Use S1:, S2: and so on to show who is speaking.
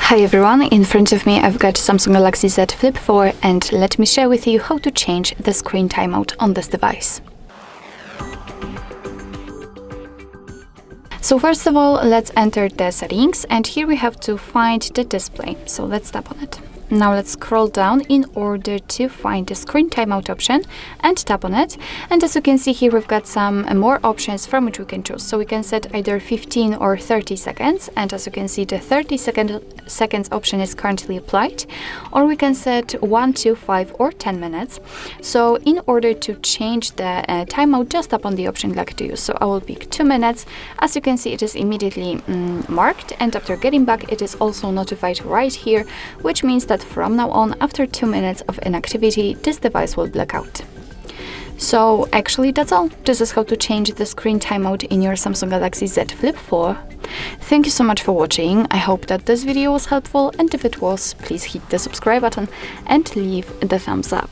S1: Hi everyone, in front of me I've got Samsung Galaxy Z Flip4 and let me share with you how to change the screen timeout on this device. So first of all, let's enter the settings and here we have to find the display. So let's tap on it. Now let's scroll down in order to find the screen timeout option and tap on it. And as you can see here, we've got some more options from which we can choose. So we can set either 15 or 30 seconds. And as you can see, the 30 seconds option is currently applied. Or we can set 1, 2, 5 or 10 minutes. So in order to change the timeout, just tap on the option you'd like to use. So I will pick 2 minutes. As you can see, it is immediately marked. And after getting back, it is also notified right here, which means that from now on, after 2 minutes of inactivity, this device will black out. So actually that's all. This is how to change the screen timeout in your Samsung Galaxy Z Flip4. Thank you so much for watching. I hope that this video was helpful, and if it was, please hit the subscribe button and leave the thumbs up.